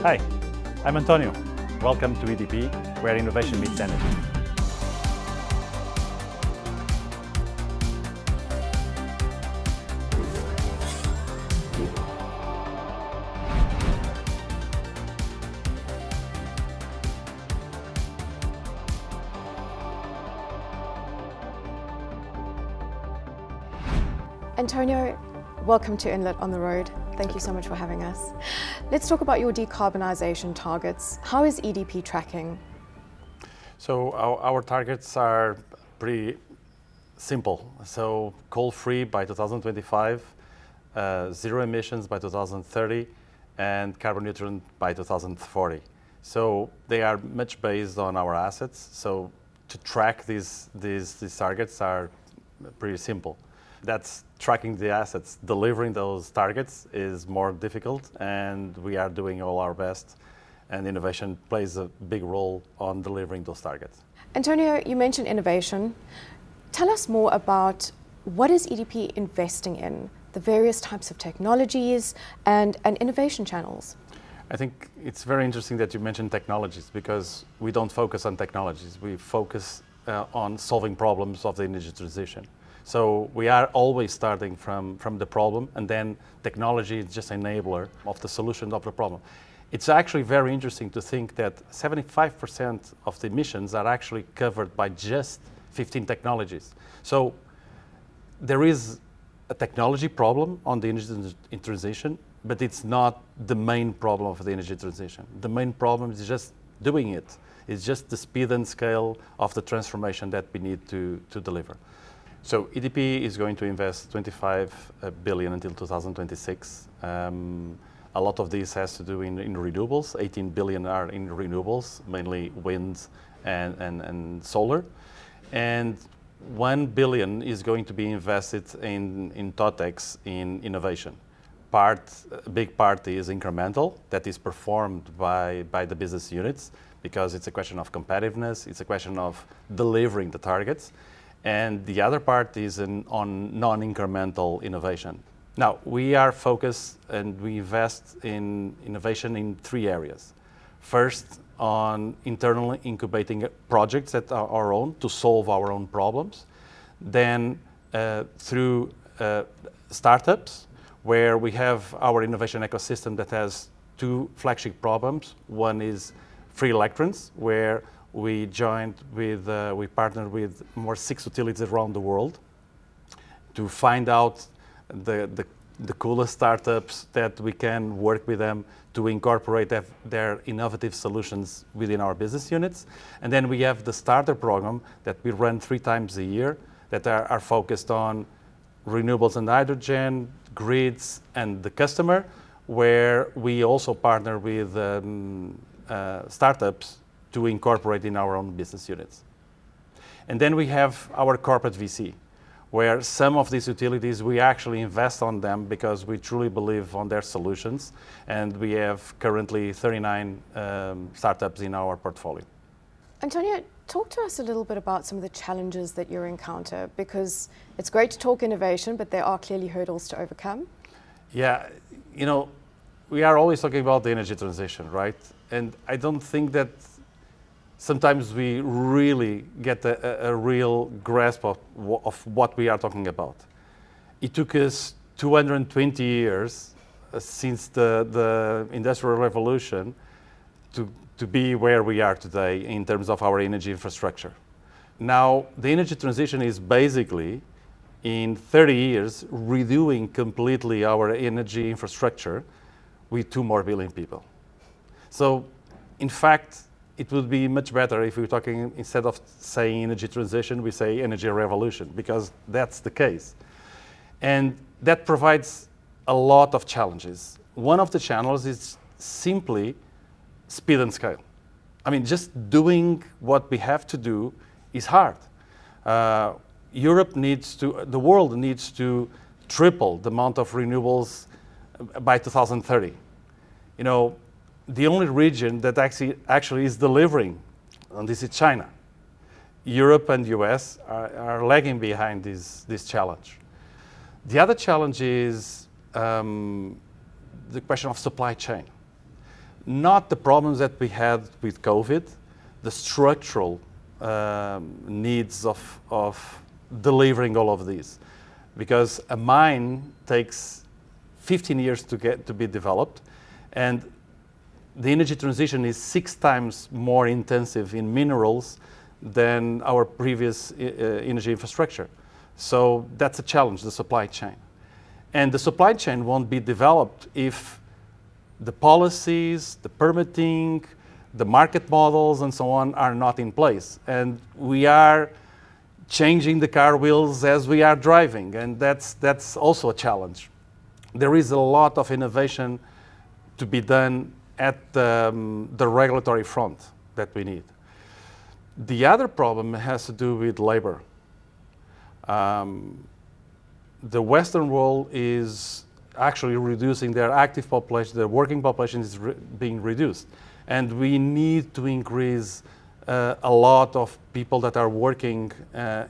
Hi, I'm António. Welcome to EDP, where innovation meets energy. António, welcome to Enlit on the Road. Thank you so much for having us. Let's talk about your decarbonisation targets. How is EDP tracking? So our targets are pretty simple. So coal-free by 2025, zero emissions by 2030, and carbon neutral by 2040. So they are much based on our assets. So to track these targets are pretty simple. That's tracking the assets. Delivering those targets is more difficult, and we are doing all our best, and innovation plays a big role on delivering those targets. António, you mentioned innovation. Tell us more about what is EDP investing in, the various types of technologies and innovation channels. I think it's very interesting that you mentioned technologies, because we don't focus on technologies. We focus on solving problems of the energy transition. So we are always starting from the problem, and then technology is just an enabler of the solution of the problem. It's actually very interesting to think that 75% of the emissions are actually covered by just 15 technologies. So there is a technology problem on the energy transition, but it's not the main problem of the energy transition. The main problem is just doing it. It's just the speed and scale of the transformation that we need to deliver. So EDP is going to invest 25 billion until 2026. A lot of this has to do in renewables. 18 billion are in renewables, mainly wind and solar. And 1 billion is going to be invested in TOTEX, in innovation. A big part is incremental, that is performed by the business units, because it's a question of competitiveness, it's a question of delivering the targets. And the other part is on non-incremental innovation. Now, we are focused and we invest in innovation in 3 areas. First, on internally incubating projects at our own to solve our own problems. Then through startups, where we have our innovation ecosystem that has 2 flagship programs. One is free electrons, where we partnered with more 6 utilities around the world to find out the coolest startups that we can work with them to incorporate their innovative solutions within our business units. And then we have the starter program that we run 3 times a year that are focused on renewables and hydrogen, grids, and the customer, where we also partner with startups to incorporate in our own business units. And then we have our corporate VC, where some of these utilities, we actually invest on them because we truly believe on their solutions. And we have currently 39 startups in our portfolio. António, talk to us a little bit about some of the challenges that you encounter, because it's great to talk innovation, but there are clearly hurdles to overcome. Yeah, we are always talking about the energy transition, right? And I don't think that sometimes we really get a real grasp of what we are talking about. It took us 220 years since the Industrial Revolution to be where we are today in terms of our energy infrastructure. Now, the energy transition is basically, in 30 years, redoing completely our energy infrastructure with 2 more billion people. So, in fact, it would be much better if we were talking, instead of saying energy transition, we say energy revolution, because that's the case. And that provides a lot of challenges. One of the challenges is simply speed and scale. I mean, just doing what we have to do is hard. The world needs to triple the amount of renewables by 2030. The only region that actually is delivering on this is China. Europe and US are lagging behind this challenge. The other challenge is the question of supply chain. not the problems that we had with COVID, the structural needs of delivering all of these. Because a mine takes 15 years to be developed, and the energy transition is 6 times more intensive in minerals than our previous energy infrastructure. So that's a challenge, the supply chain. And the supply chain won't be developed if the policies, the permitting, the market models and so on are not in place. And we are changing the car wheels as we are driving, and that's also a challenge. There is a lot of innovation to be done at the regulatory front that we need. The other problem has to do with labor. The Western world is actually reducing their active population, their working population is being reduced. And we need to increase a lot of people that are working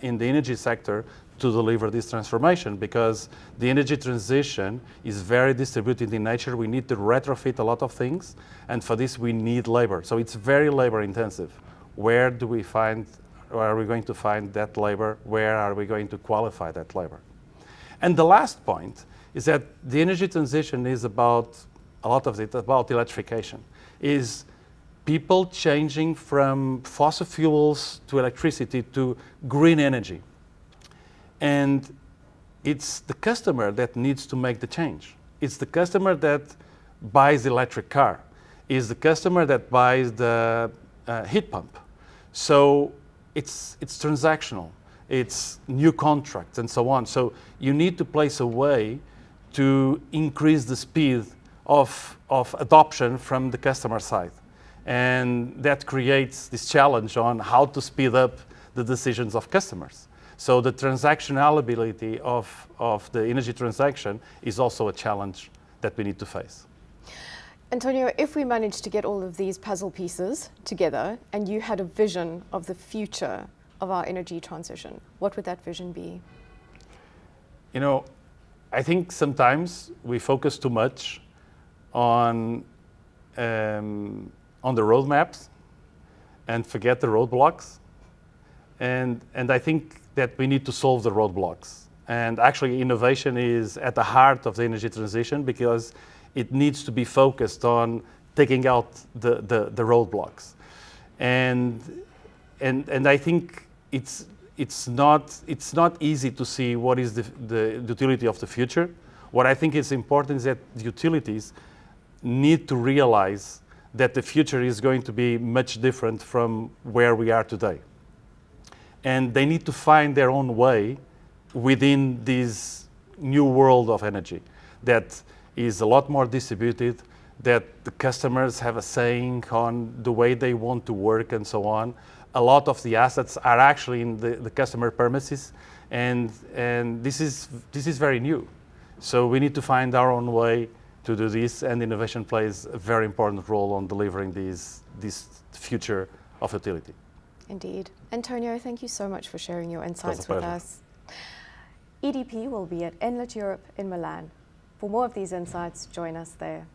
in the energy sector to deliver this transformation, because the energy transition is very distributed in nature. We need to retrofit a lot of things, and for this we need labor. So it's very labor intensive. Where are we going to find that labor? Where are we going to qualify that labor? And the last point is that the energy transition is about, a lot of it, about electrification. Is people changing from fossil fuels to electricity to green energy. And it's the customer that needs to make the change. It's the customer that buys the electric car. It's the customer that buys the heat pump. So it's transactional. It's new contracts and so on. So you need to place a way to increase the speed of adoption from the customer side. And that creates this challenge on how to speed up the decisions of customers. So the transactionality of the energy transaction is also a challenge that we need to face. Antonio, if we managed to get all of these puzzle pieces together and you had a vision of the future of our energy transition, what would that vision be? You know, I think sometimes we focus too much on the roadmaps and forget the roadblocks. And I think that we need to solve the roadblocks. And actually innovation is at the heart of the energy transition, because it needs to be focused on taking out the roadblocks. And I think it's not easy to see what is the utility of the future. What I think is important is that the utilities need to realize that the future is going to be much different from where we are today. And they need to find their own way within this new world of energy that is a lot more distributed, that the customers have a saying on the way they want to work and so on. A lot of the assets are actually in the customer premises, and this is very new. So we need to find our own way to do this, and innovation plays a very important role on delivering this future of utility. Indeed. Antonio, thank you so much for sharing your insights with us. EDP will be at Enlit Europe in Milan. For more of these insights, join us there.